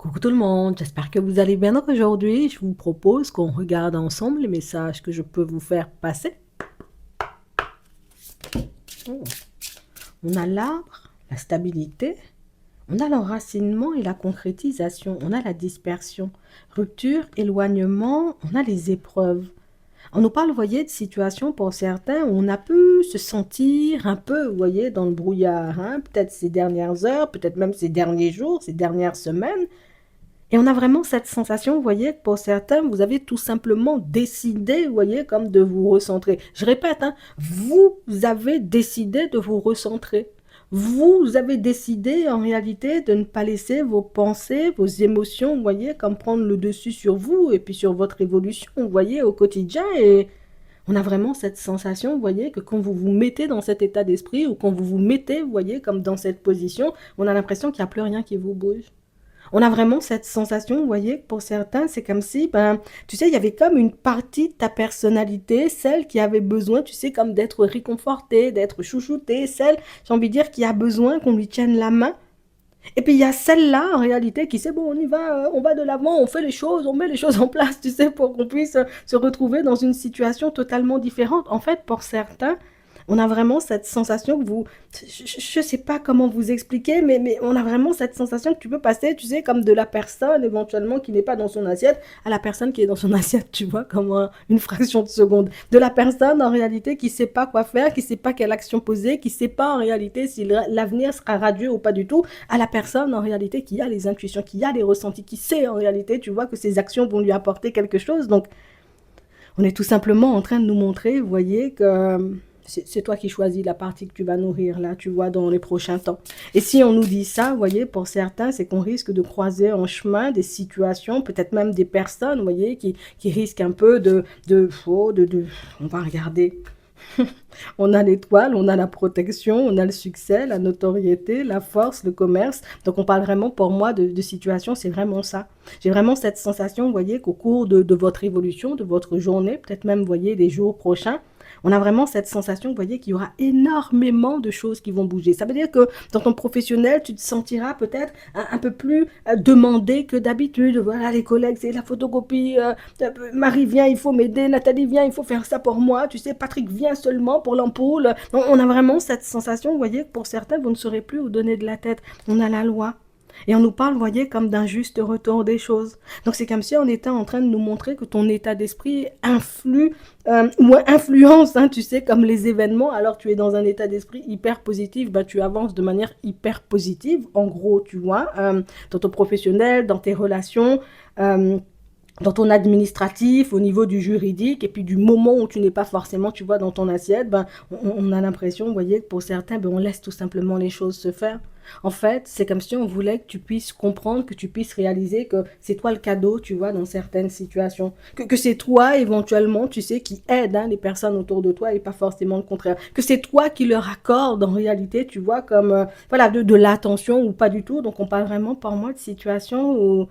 Coucou tout le monde, j'espère que vous allez bien. Donc aujourd'hui, je vous propose qu'on regarde ensemble les messages que je peux vous faire passer. Oh. On a l'arbre, la stabilité, on a l'enracinement et la concrétisation, on a la dispersion, rupture, éloignement, on a les épreuves. On nous parle, vous voyez, de situations pour certains où on a pu se sentir un peu, vous voyez, dans le brouillard, hein, peut-être ces dernières heures, peut-être même ces derniers jours, ces dernières semaines. Et on a vraiment cette sensation, vous voyez, que pour certains, vous avez tout simplement décidé, vous voyez, comme de vous recentrer. Je répète, hein, vous avez décidé de vous recentrer. Vous avez décidé en réalité de ne pas laisser vos pensées, vos émotions, vous voyez, comme prendre le dessus sur vous et puis sur votre évolution, vous voyez, au quotidien. Et on a vraiment cette sensation, vous voyez, que quand vous vous mettez dans cet état d'esprit ou quand vous vous mettez, vous voyez, comme dans cette position, on a l'impression qu'il n'y a plus rien qui vous bouge. On a vraiment cette sensation, vous voyez, pour certains, c'est comme si, ben, tu sais, il y avait comme une partie de ta personnalité, celle qui avait besoin, tu sais, comme d'être réconfortée, d'être chouchoutée, celle, j'ai envie de dire, qui a besoin qu'on lui tienne la main. Et puis il y a celle-là, en réalité, qui sait, bon, on va de l'avant, on fait les choses, on met les choses en place, tu sais, pour qu'on puisse se retrouver dans une situation totalement différente. En fait, pour certains, on a vraiment cette sensation que vous... Je ne sais pas comment vous expliquer, mais on a vraiment cette sensation que tu peux passer, tu sais, comme de la personne éventuellement qui n'est pas dans son assiette à la personne qui est dans son assiette, tu vois, comme une fraction de seconde. De la personne, en réalité, qui ne sait pas quoi faire, qui ne sait pas quelle action poser, qui ne sait pas, en réalité, si l'avenir sera radieux ou pas du tout, à la personne, en réalité, qui a les intuitions, qui a les ressentis, qui sait, en réalité, tu vois, que ses actions vont lui apporter quelque chose. Donc, on est tout simplement en train de nous montrer, vous voyez, que c'est toi qui choisis la partie que tu vas nourrir, là, tu vois, dans les prochains temps. Et si on nous dit ça, vous voyez, pour certains, c'est qu'on risque de croiser en chemin des situations, peut-être même des personnes, vous voyez, qui risquent un peu on va regarder. On a l'étoile, on a la protection, on a le succès, la notoriété, la force, le commerce. Donc on parle vraiment pour moi de situation, c'est vraiment ça. J'ai vraiment cette sensation, vous voyez, qu'au cours de votre évolution, de votre journée, peut-être même, vous voyez, des jours prochains, on a vraiment cette sensation, vous voyez, qu'il y aura énormément de choses qui vont bouger. Ça veut dire que dans ton professionnel, tu te sentiras peut-être un peu plus demandé que d'habitude. Voilà, les collègues, c'est la photocopie. Marie, viens, il faut m'aider. Nathalie, viens, il faut faire ça pour moi. Tu sais, Patrick, viens seulement pour l'ampoule. On a vraiment cette sensation, vous voyez, que pour certains, vous ne saurez plus où donner de la tête. On a la loi. Et on nous parle, vous voyez, comme d'un juste retour des choses. Donc c'est comme si on était en train de nous montrer que ton état d'esprit influe ou influence, hein, tu sais, comme les événements. Alors tu es dans un état d'esprit hyper positif, ben, tu avances de manière hyper positive, en gros, tu vois, dans ton professionnel, dans tes relations. Dans ton administratif, au niveau du juridique, et puis du moment où tu n'es pas forcément, tu vois, dans ton assiette, ben, on a l'impression, vous voyez, que pour certains, ben, on laisse tout simplement les choses se faire. En fait, c'est comme si on voulait que tu puisses comprendre, que tu puisses réaliser que c'est toi le cadeau, tu vois, dans certaines situations. Que c'est toi, éventuellement, tu sais, qui aide, hein, les personnes autour de toi et pas forcément le contraire. Que c'est toi qui leur accorde, en réalité, tu vois, comme, voilà, de l'attention ou pas du tout. Donc, on parle vraiment, pour moi, de situations où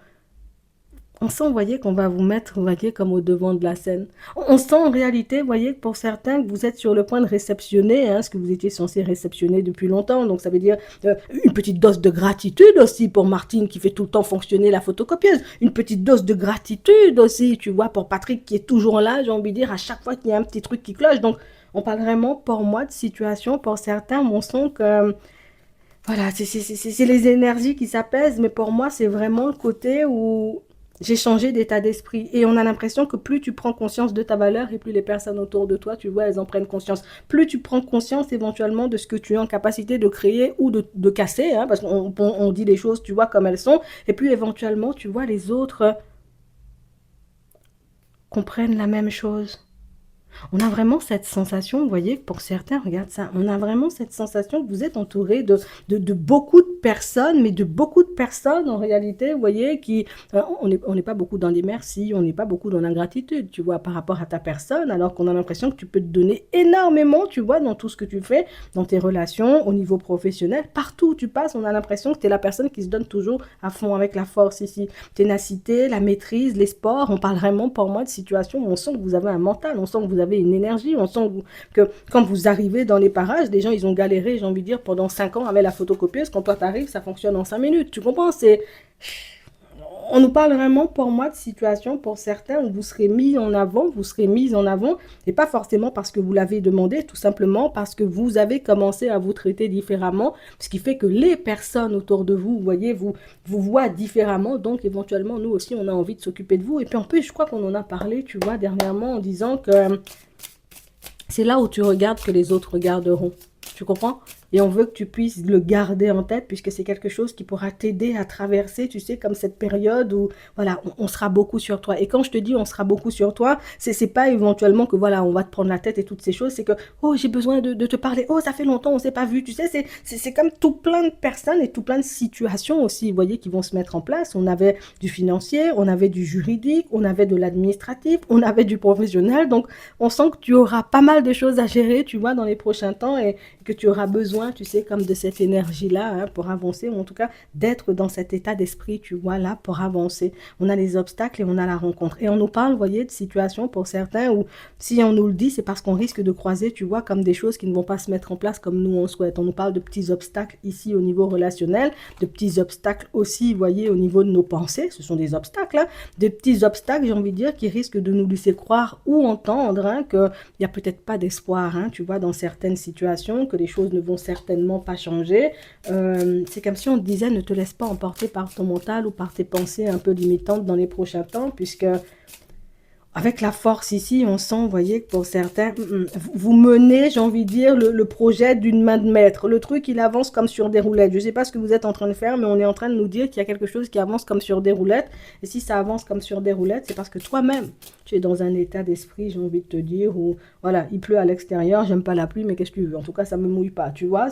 on sent, vous voyez, qu'on va vous mettre, vous voyez, comme au devant de la scène. On sent en réalité, vous voyez, que pour certains, que vous êtes sur le point de réceptionner, hein, ce que vous étiez censé réceptionner depuis longtemps. Donc ça veut dire une petite dose de gratitude aussi pour Martine qui fait tout le temps fonctionner la photocopieuse. Une petite dose de gratitude aussi, tu vois, pour Patrick qui est toujours là, j'ai envie de dire, à chaque fois qu'il y a un petit truc qui cloche. Donc on parle vraiment, pour moi, de situation. Pour certains, on sent que... Voilà, c'est les énergies qui s'apaisent, mais pour moi, c'est vraiment le côté où j'ai changé d'état d'esprit. Et on a l'impression que plus tu prends conscience de ta valeur et plus les personnes autour de toi, tu vois, elles en prennent conscience. Plus tu prends conscience éventuellement de ce que tu es en capacité de créer ou de casser, hein, parce qu'on dit les choses, tu vois, comme elles sont, et puis éventuellement, tu vois, les autres comprennent la même chose. On a vraiment cette sensation, vous voyez, pour certains, regarde ça, on a vraiment cette sensation que vous êtes entouré de beaucoup de personnes, mais de beaucoup de personnes en réalité, vous voyez, qui, on n'est pas beaucoup dans les merci, on n'est pas beaucoup dans l'ingratitude, tu vois, par rapport à ta personne, alors qu'on a l'impression que tu peux te donner énormément, tu vois, dans tout ce que tu fais, dans tes relations, au niveau professionnel, partout où tu passes, on a l'impression que tu es la personne qui se donne toujours à fond avec la force ici. Ténacité, la maîtrise, les sports, on parle vraiment pour moi de situations où on sent que vous avez un mental, on sent que vous avez une énergie, on sent que quand vous arrivez dans les parages, des gens ils ont galéré, j'ai envie de dire, pendant 5 ans avec la photocopieuse, quand toi t'arrives, ça fonctionne en 5 minutes, tu comprends, c'est... On nous parle vraiment, pour moi, de situations pour certains où vous serez mis en avant, vous serez mise en avant, et pas forcément parce que vous l'avez demandé, tout simplement parce que vous avez commencé à vous traiter différemment, ce qui fait que les personnes autour de vous, vous voyez, vous voient différemment, donc éventuellement, nous aussi, on a envie de s'occuper de vous. Et puis en plus, je crois qu'on en a parlé, tu vois, dernièrement, en disant que c'est là où tu regardes que les autres regarderont. Tu comprends? Et on veut que tu puisses le garder en tête puisque c'est quelque chose qui pourra t'aider à traverser, tu sais, comme cette période où, voilà, on sera beaucoup sur toi. Et quand je te dis on sera beaucoup sur toi, c'est pas éventuellement que, voilà, on va te prendre la tête et toutes ces choses. C'est que, oh, j'ai besoin de te parler. Oh, ça fait longtemps, on s'est pas vu. Tu sais, c'est comme tout plein de personnes et tout plein de situations aussi, vous voyez, qui vont se mettre en place. On avait du financier, on avait du juridique, on avait de l'administratif, on avait du professionnel. Donc, on sent que tu auras pas mal de choses à gérer, tu vois, dans les prochains temps et que tu auras besoin, tu sais, comme de cette énergie-là, hein, pour avancer, ou en tout cas d'être dans cet état d'esprit, tu vois, là, pour avancer. On a les obstacles et on a la rencontre. Et on nous parle, vous voyez, de situations pour certains où, si on nous le dit, c'est parce qu'on risque de croiser, tu vois, comme des choses qui ne vont pas se mettre en place comme nous on souhaite. On nous parle de petits obstacles ici au niveau relationnel, de petits obstacles aussi, vous voyez, au niveau de nos pensées. Ce sont des obstacles, hein, des petits obstacles, j'ai envie de dire, qui risquent de nous laisser croire ou entendre, hein, qu'il n'y a peut-être pas d'espoir, hein, tu vois, dans certaines situations, que les choses ne vont certainement pas changer. C'est comme si on te disait ne te laisse pas emporter par ton mental ou par tes pensées un peu limitantes dans les prochains temps, puisque avec la force ici, on sent, vous voyez, que pour certains, vous menez, j'ai envie de dire, le projet d'une main de maître. Le truc, il avance comme sur des roulettes. Je ne sais pas ce que vous êtes en train de faire, mais on est en train de nous dire qu'il y a quelque chose qui avance comme sur des roulettes. Et si ça avance comme sur des roulettes, c'est parce que toi-même, tu es dans un état d'esprit, j'ai envie de te dire, où, voilà, il pleut à l'extérieur, j'aime pas la pluie, mais qu'est-ce que tu veux? En tout cas, ça me mouille pas, tu vois.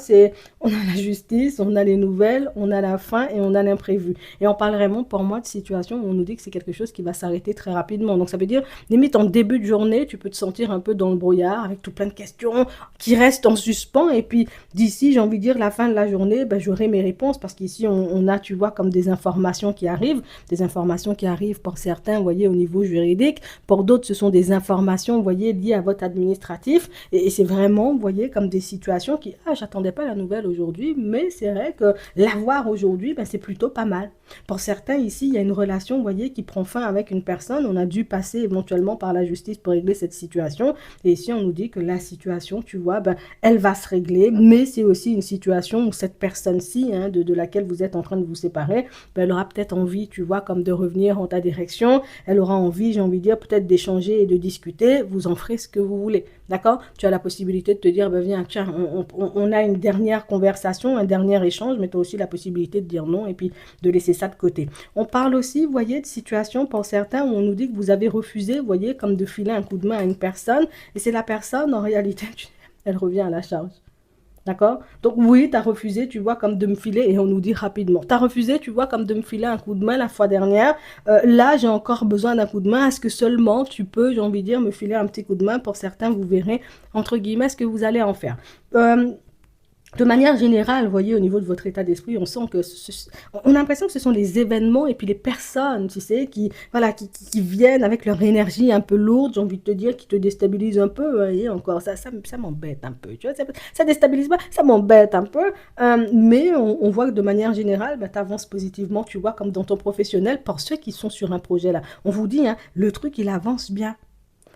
On a la justice, on a les nouvelles, on a la fin et on a l'imprévu. Et on parle vraiment, pour moi, de situations où on nous dit que c'est quelque chose qui va s'arrêter très rapidement. Donc, ça veut dire, limite en début de journée, tu peux te sentir un peu dans le brouillard avec tout plein de questions qui restent en suspens. Et puis d'ici, j'ai envie de dire, la fin de la journée, ben, j'aurai mes réponses parce qu'ici, on a, tu vois, comme des informations qui arrivent pour certains, vous voyez, au niveau juridique. Pour d'autres, ce sont des informations, vous voyez, liées à votre administratif. Et c'est vraiment, vous voyez, comme des situations qui, ah, j'attendais pas la nouvelle aujourd'hui, mais c'est vrai que l'avoir aujourd'hui, ben, c'est plutôt pas mal. Pour certains, ici, il y a une relation, vous voyez, qui prend fin avec une personne. On a dû passer éventuellement par la justice pour régler cette situation. Et ici, on nous dit que la situation, tu vois, ben, elle va se régler, mais c'est aussi une situation où cette personne-ci, hein, de laquelle vous êtes en train de vous séparer, ben, elle aura peut-être envie, tu vois, comme de revenir en ta direction. Elle aura envie, j'ai envie de dire, peut-être d'échanger et de discuter. Vous en ferez ce que vous voulez. D'accord? Tu as la possibilité de te dire, ben, viens, tiens, on a une dernière conversation, un dernier échange, mais tu as aussi la possibilité de dire non et puis de laisser ça de côté. On parle aussi, vous voyez, de situations pour certains où on nous dit que vous avez refusé, vous voyez, comme de filer un coup de main à une personne, et c'est la personne, en réalité, elle revient à la charge. D'accord? Donc oui, tu as refusé, tu vois, comme de me filer, et on nous dit rapidement. Tu as refusé, tu vois, comme de me filer un coup de main la fois dernière. Là, j'ai encore besoin d'un coup de main. Est-ce que seulement tu peux, j'ai envie de dire, me filer un petit coup de main? Pour certains, vous verrez, entre guillemets, ce que vous allez en faire. De manière générale, vous voyez, au niveau de votre état d'esprit, on sent que on a l'impression que ce sont les événements et puis les personnes, tu sais, qui, voilà, qui viennent avec leur énergie un peu lourde, j'ai envie de te dire, qui te déstabilisent un peu. Et encore, ça m'embête un peu, tu vois, ça déstabilise pas, ça m'embête un peu. Mais on voit que de manière générale, bah, tu avances positivement, tu vois, comme dans ton professionnel, pour ceux qui sont sur un projet là. On vous dit, hein, le truc, il avance bien.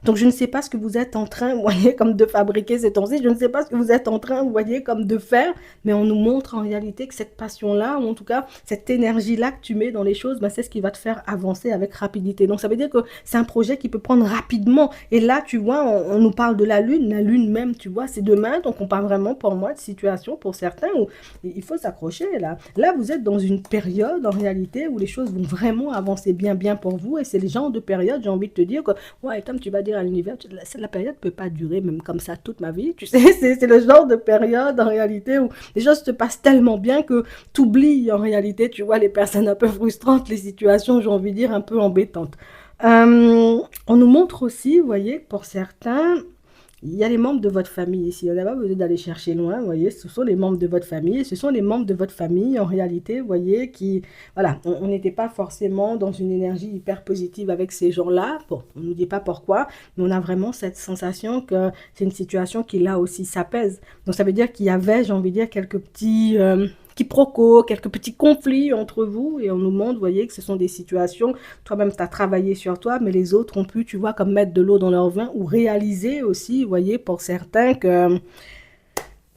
Donc, je ne sais pas ce que vous êtes en train, vous voyez, comme de fabriquer ces temps-ci. Je ne sais pas ce que vous êtes en train, vous voyez, comme de faire. Mais on nous montre en réalité que cette passion-là, ou en tout cas, cette énergie-là que tu mets dans les choses, ben, c'est ce qui va te faire avancer avec rapidité. Donc, ça veut dire que c'est un projet qui peut prendre rapidement. Et là, tu vois, on nous parle de la lune même, tu vois, c'est demain. Donc, on parle vraiment, pour moi, de situation pour certains où il faut s'accrocher, là. Là, vous êtes dans une période, en réalité, où les choses vont vraiment avancer bien, bien pour vous. Et c'est le genre de période, j'ai envie de te dire que, ouais, comme tu vas dire, à l'univers, la période ne peut pas durer même comme ça toute ma vie, tu sais, c'est le genre de période en réalité où les choses se passent tellement bien que tu oublies en réalité, tu vois, les personnes un peu frustrantes, les situations, j'ai envie de dire, un peu embêtantes. On nous montre aussi, vous voyez, pour certains, il y a les membres de votre famille ici. On n'a pas besoin d'aller chercher loin, vous voyez. Ce sont les membres de votre famille. Ce sont les membres de votre famille, en réalité, vous voyez, qui... Voilà, on n'était pas forcément dans une énergie hyper positive avec ces gens-là. Bon, on ne nous dit pas pourquoi, mais on a vraiment cette sensation que c'est une situation qui, là aussi, s'apaise. Donc, ça veut dire qu'il y avait, j'ai envie de dire, quiproquos, quelques petits conflits entre vous et on nous montre, vous voyez, que ce sont des situations, toi-même tu as travaillé sur toi, mais les autres ont pu, tu vois, comme mettre de l'eau dans leur vin ou réaliser aussi, vous voyez, pour certains que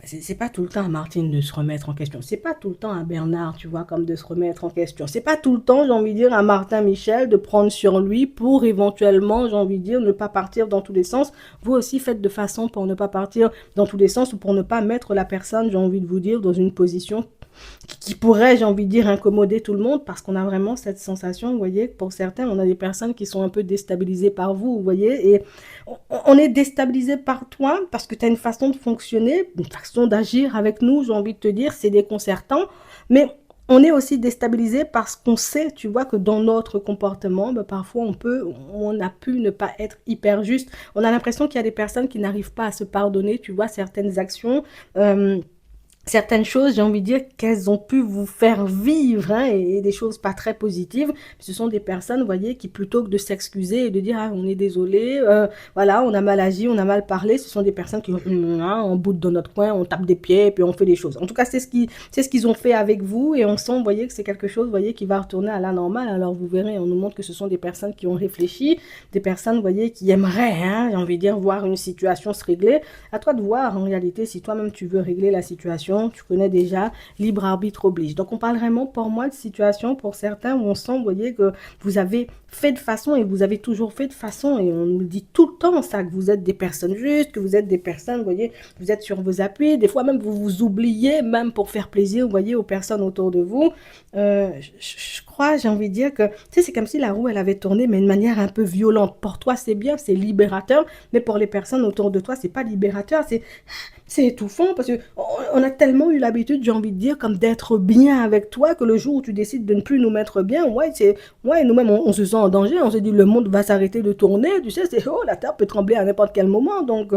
c'est pas tout le temps à Martine de se remettre en question. C'est pas tout le temps à Bernard, tu vois, comme de se remettre en question. C'est pas tout le temps, j'ai envie de dire, à Martin Michel de prendre sur lui pour éventuellement, j'ai envie de dire, ne pas partir dans tous les sens. Vous aussi faites de façon pour ne pas partir dans tous les sens ou pour ne pas mettre la personne, j'ai envie de vous dire, dans une position qui pourrait, j'ai envie de dire, incommoder tout le monde parce qu'on a vraiment cette sensation, vous voyez, que pour certains, on a des personnes qui sont un peu déstabilisées par vous, vous voyez, et on est déstabilisé par toi parce que tu as une façon de fonctionner, une façon d'agir avec nous, j'ai envie de te dire, c'est déconcertant, mais on est aussi déstabilisé parce qu'on sait, tu vois, que dans notre comportement, ben, parfois on a pu ne pas être hyper juste. On a l'impression qu'il y a des personnes qui n'arrivent pas à se pardonner, tu vois, certaines actions. Certaines choses, j'ai envie de dire qu'elles ont pu vous faire vivre hein, et des choses pas très positives. Ce sont des personnes, vous voyez, qui plutôt que de s'excuser et de dire ah, on est désolé, voilà, on a mal agi, on a mal parlé, ce sont des personnes qui on boude dans notre coin, on tape des pieds et puis on fait des choses. En tout cas, c'est ce qu'ils ont fait avec vous et on sent, vous voyez, que c'est quelque chose, vous voyez, qui va retourner à la normale. Alors vous verrez, on nous montre que ce sont des personnes qui ont réfléchi, des personnes, vous voyez, qui aimeraient, hein, j'ai envie de dire, voir une situation se régler. À toi de voir en réalité si toi-même tu veux régler la situation. Tu connais déjà, libre arbitre oblige. Donc on parle vraiment pour moi de situation pour certains où on sent, vous voyez, que vous avez fait de façon et vous avez toujours fait de façon et on nous dit tout le temps ça, que vous êtes des personnes justes, que vous êtes des personnes, vous voyez, vous êtes sur vos appuis, des fois même vous vous oubliez, même pour faire plaisir, vous voyez, aux personnes autour de vous. Je crois, j'ai envie de dire que, tu sais, c'est comme si la roue, elle avait tourné, mais de manière un peu violente. Pour toi, c'est bien, c'est libérateur, mais pour les personnes autour de toi, c'est pas libérateur, c'est étouffant parce que on a tellement eu l'habitude, j'ai envie de dire, comme d'être bien avec toi que le jour où tu décides de ne plus nous mettre bien, ouais, nous-mêmes on se sent en danger, on se dit le monde va s'arrêter de tourner, tu sais, la terre peut trembler à n'importe quel moment, donc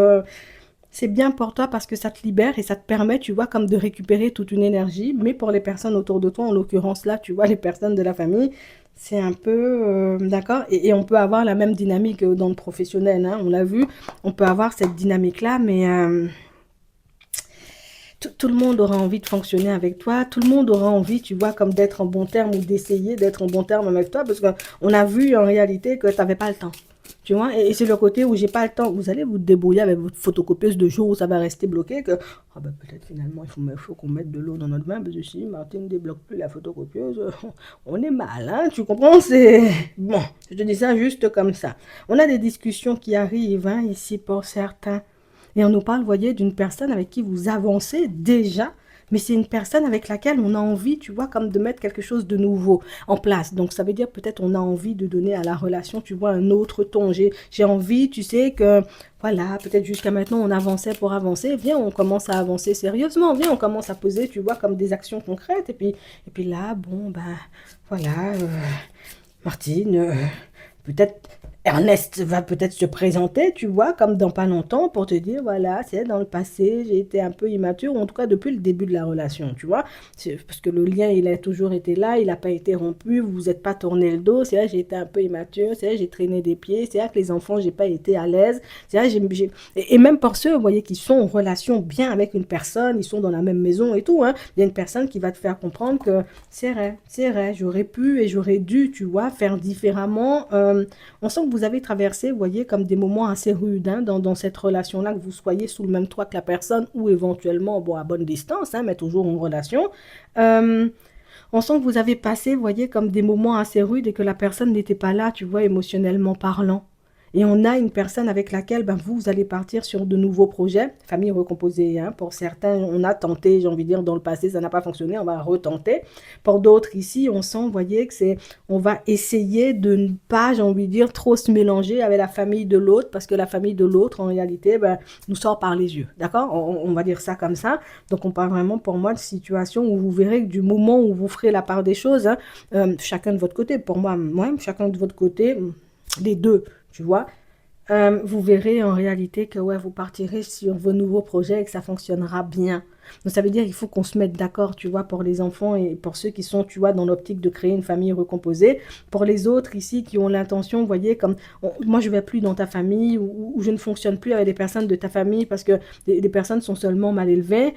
c'est bien pour toi parce que ça te libère et ça te permet, tu vois, comme de récupérer toute une énergie, mais pour les personnes autour de toi, en l'occurrence là, tu vois, les personnes de la famille, c'est un peu, d'accord, et on peut avoir la même dynamique dans le professionnel, hein, on l'a vu, on peut avoir cette dynamique-là, mais tout le monde aura envie de fonctionner avec toi, tout le monde aura envie, tu vois, comme d'être en bon terme ou d'essayer d'être en bon terme avec toi, parce qu'on a vu en réalité que tu n'avais pas le temps. Tu vois, et c'est le côté où j'ai pas le temps. Vous allez vous débrouiller avec votre photocopieuse de jour où ça va rester bloqué. Que ah ben peut-être finalement il faut qu'on mette de l'eau dans notre vin parce que si Martine ne débloque plus la photocopieuse, on est mal, hein, tu comprends? C'est bon, je te dis ça juste comme ça. On a des discussions qui arrivent hein, ici pour certains. Et on nous parle, vous voyez, d'une personne avec qui vous avancez déjà, mais c'est une personne avec laquelle on a envie, tu vois, comme de mettre quelque chose de nouveau en place. Donc, ça veut dire peut-être on a envie de donner à la relation, tu vois, un autre ton. J'ai envie, tu sais, que, voilà, peut-être jusqu'à maintenant, on avançait pour avancer. Viens, on commence à avancer sérieusement. Viens, on commence à poser, tu vois, comme des actions concrètes. Et puis là, bon, ben, voilà, Martine, peut-être Ernest va peut-être se présenter, tu vois, comme dans pas longtemps, pour te dire, voilà, c'est dans le passé, j'ai été un peu immature, ou en tout cas depuis le début de la relation, tu vois. Parce que le lien, il a toujours été là, il n'a pas été rompu, vous vous êtes pas tourné le dos, c'est là j'ai été un peu immature, c'est là j'ai traîné des pieds, c'est là que les enfants, j'ai pas été à l'aise, c'est là et même pour ceux, vous voyez, qui sont en relation bien avec une personne, ils sont dans la même maison et tout, hein, il y a une personne qui va te faire comprendre que c'est vrai, j'aurais pu et j'aurais dû, tu vois, faire différemment. On sent que vous avez traversé, vous voyez, comme des moments assez rudes hein, dans cette relation-là, que vous soyez sous le même toit que la personne ou éventuellement, bon, à bonne distance, hein, mais toujours en relation. Euh, on sent que vous avez passé, vous voyez, comme des moments assez rudes et que la personne n'était pas là, tu vois, émotionnellement parlant. Et on a une personne avec laquelle ben, vous allez partir sur de nouveaux projets, famille recomposée. Hein. Pour certains, on a tenté, j'ai envie de dire, dans le passé, ça n'a pas fonctionné, on va retenter. Pour d'autres ici, on sent, vous voyez, que on va essayer de ne pas, j'ai envie de dire, trop se mélanger avec la famille de l'autre, parce que la famille de l'autre, en réalité, ben, nous sort par les yeux. D'accord? On va dire ça comme ça. Donc, on parle vraiment, pour moi, de situation où vous verrez que du moment où vous ferez la part des choses, hein, chacun de votre côté, pour moi, chacun de votre côté, les deux, tu vois, vous verrez en réalité que ouais, vous partirez sur vos nouveaux projets et que ça fonctionnera bien. Donc ça veut dire qu'il faut qu'on se mette d'accord, tu vois, pour les enfants et pour ceux qui sont, tu vois, dans l'optique de créer une famille recomposée. Pour les autres ici qui ont l'intention, vous voyez, comme moi je vais plus dans ta famille ou je ne fonctionne plus avec les personnes de ta famille parce que les personnes sont seulement mal élevées.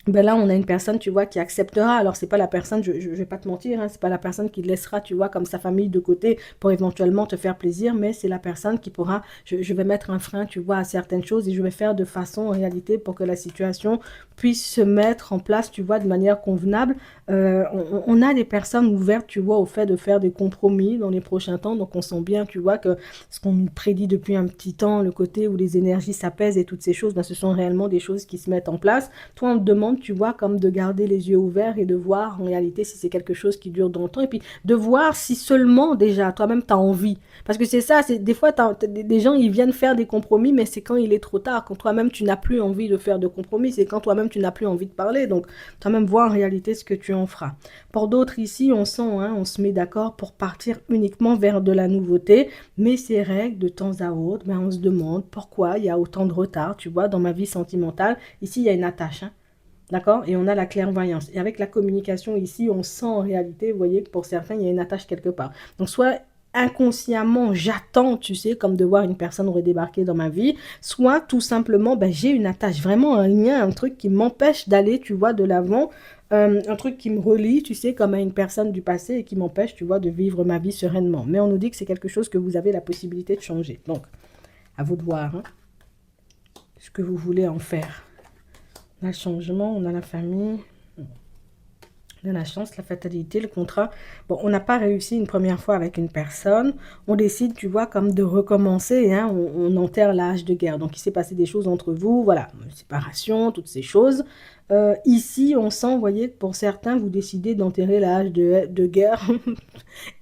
Ben là, on a une personne, tu vois, qui acceptera. Alors, c'est pas la personne, je vais pas te mentir, hein, c'est pas la personne qui laissera, tu vois, comme sa famille de côté pour éventuellement te faire plaisir, mais c'est la personne qui pourra, je vais mettre un frein, tu vois, à certaines choses et je vais faire de façon, en réalité, pour que la situation puisse se mettre en place, tu vois, de manière convenable. On a des personnes ouvertes, tu vois, au fait de faire des compromis dans les prochains temps. Donc, on sent bien, tu vois, que ce qu'on nous prédit depuis un petit temps, le côté où les énergies s'apaisent et toutes ces choses, ben, ce sont réellement des choses qui se mettent en place. Toi, on te demande, tu vois, comme de garder les yeux ouverts et de voir en réalité si c'est quelque chose qui dure dans le temps. Et puis de voir si seulement déjà toi-même tu as envie. Parce que c'est ça, c'est des fois des gens ils viennent faire des compromis, mais c'est quand il est trop tard, quand toi-même tu n'as plus envie de faire de compromis, c'est quand toi-même tu n'as plus envie de parler. Donc toi-même vois en réalité ce que tu en feras. Pour d'autres ici, on sent, hein, on se met d'accord pour partir uniquement vers de la nouveauté, mais ces règles de temps à autre, ben, on se demande pourquoi il y a autant de retard, tu vois, dans ma vie sentimentale. Ici, il y a une attache, hein. D'accord? Et on a la clairvoyance. Et avec la communication ici, on sent en réalité, vous voyez que pour certains, il y a une attache quelque part. Donc, soit inconsciemment, j'attends, tu sais, comme de voir une personne redébarquer dans ma vie, soit tout simplement, ben, j'ai une attache, vraiment un lien, un truc qui m'empêche d'aller, tu vois, de l'avant, un truc qui me relie, tu sais, comme à une personne du passé et qui m'empêche, tu vois, de vivre ma vie sereinement. Mais on nous dit que c'est quelque chose que vous avez la possibilité de changer. Donc, à vous de voir, hein, ce que vous voulez en faire. On a le changement, on a la famille, on a la chance, la fatalité, le contrat. Bon, on n'a pas réussi une première fois avec une personne. On décide, tu vois, comme de recommencer. Hein, on enterre l'âge de guerre. Donc, il s'est passé des choses entre vous. Voilà, séparation, toutes ces choses. Ici, on sent, vous voyez, que pour certains, vous décidez d'enterrer l'âge de guerre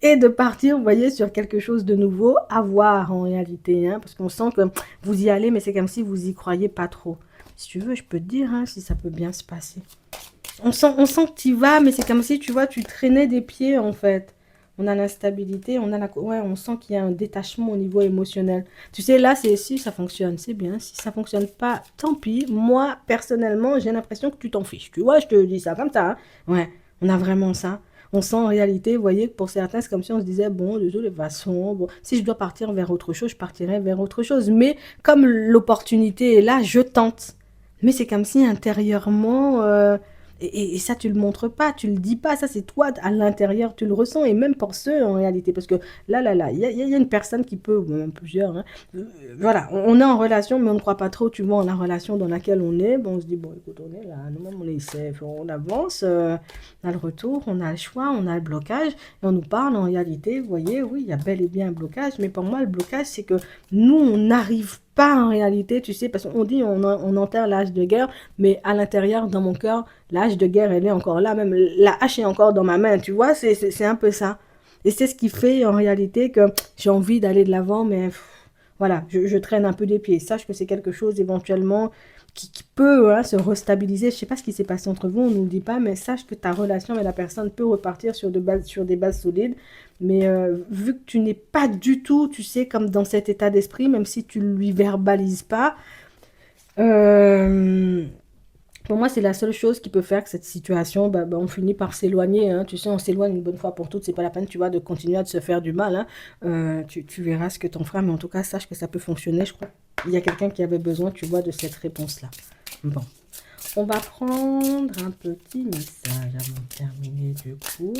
et de partir, vous voyez, sur quelque chose de nouveau à voir en réalité. Hein, parce qu'on sent que vous y allez, mais c'est comme si vous y croyez pas trop. Si tu veux, je peux te dire hein, si ça peut bien se passer. On sent que tu y vas, mais c'est comme si, tu vois, tu traînais des pieds, en fait. On a l'instabilité, on a la... Ouais, on sent qu'il y a un détachement au niveau émotionnel. Tu sais, là, c'est si ça fonctionne, c'est bien. Si ça fonctionne pas, tant pis. Moi, personnellement, j'ai l'impression que tu t'en fiches. Tu vois, je te dis ça comme ça. Hein. Ouais, on a vraiment ça. On sent en réalité, vous voyez, que pour certains, c'est comme si on se disait, bon, de toute façon, bon, si je dois partir vers autre chose, je partirai vers autre chose. Mais comme l'opportunité est là, je tente. Mais c'est comme si intérieurement, et ça, tu le montres pas, tu le dis pas, ça c'est toi, à l'intérieur, tu le ressens, et même pour ceux en réalité, parce que là, il y a une personne qui peut, ou même plusieurs, hein, voilà, on est en relation, mais on ne croit pas trop, tu vois, en la relation dans laquelle on est, bon, on se dit, bon, écoute, on est là, nous-mêmes, on est safe, on avance, on a le retour, on a le choix, on a le blocage, et on nous parle en réalité, vous voyez, oui, il y a bel et bien un blocage, mais pour moi, le blocage, c'est que nous, on n'arrive pas en réalité, tu sais, parce qu'on dit on enterre l'âge de guerre, mais à l'intérieur, dans mon cœur, l'âge de guerre, elle est encore là, même la hache est encore dans ma main, tu vois, c'est un peu ça. Et c'est ce qui fait en réalité que j'ai envie d'aller de l'avant, mais voilà, je traîne un peu des pieds. Sache que c'est quelque chose éventuellement qui peut hein, se restabiliser. Je sais pas ce qui s'est passé entre vous, on ne nous le dit pas, mais sache que ta relation avec la personne peut repartir sur des bases solides. Mais vu que tu n'es pas du tout, tu sais, comme dans cet état d'esprit, même si tu lui verbalises pas, euh, pour moi, c'est la seule chose qui peut faire que cette situation, on finit par s'éloigner. Hein. Tu sais, on s'éloigne une bonne fois pour toutes. C'est pas la peine, tu vois, de continuer à te se faire du mal. Hein. Tu verras ce que t'en feras, mais en tout cas, sache que ça peut fonctionner. Je crois il y a quelqu'un qui avait besoin, tu vois, de cette réponse-là. Bon, on va prendre un petit message avant de terminer du coup.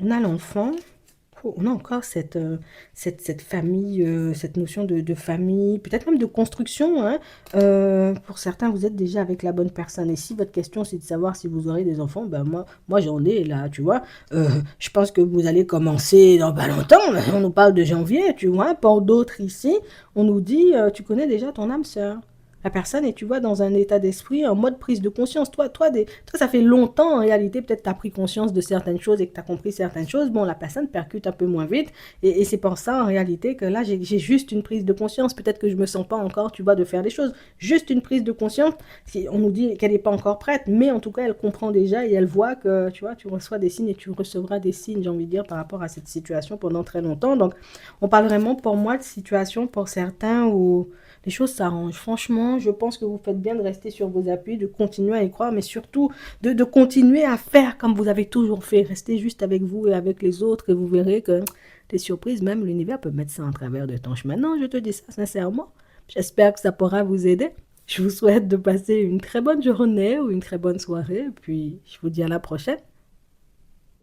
On a l'enfant. On a encore cette famille, cette notion de famille, peut-être même de construction. Hein. Pour certains, vous êtes déjà avec la bonne personne. Et si votre question, c'est de savoir si vous aurez des enfants, ben moi j'en ai là, tu vois. Je pense que vous allez commencer dans pas longtemps. On nous parle de janvier, tu vois. Pour d'autres ici, on nous dit, tu connais déjà ton âme sœur. La personne est, tu vois, dans un état d'esprit, en mode prise de conscience. Toi, ça fait longtemps, en réalité, peut-être tu as pris conscience de certaines choses et que tu as compris certaines choses. Bon, la personne percute un peu moins vite. Et c'est pour ça, en réalité, que là, j'ai juste une prise de conscience. Peut-être que je me sens pas encore, tu vois, de faire des choses. Juste une prise de conscience. On nous dit qu'elle n'est pas encore prête, mais en tout cas, elle comprend déjà et elle voit que, tu vois, tu reçois des signes et tu recevras des signes, j'ai envie de dire, par rapport à cette situation pendant très longtemps. Donc, on parle vraiment, pour moi, de situation pour certains où les choses s'arrangent. Franchement, je pense que vous faites bien de rester sur vos appuis, de continuer à y croire, mais surtout de continuer à faire comme vous avez toujours fait. Restez juste avec vous et avec les autres et vous verrez que les surprises, même l'univers peut mettre ça en travers de ton chemin. Non, je te dis ça sincèrement. J'espère que ça pourra vous aider. Je vous souhaite de passer une très bonne journée ou une très bonne soirée, puis je vous dis à la prochaine.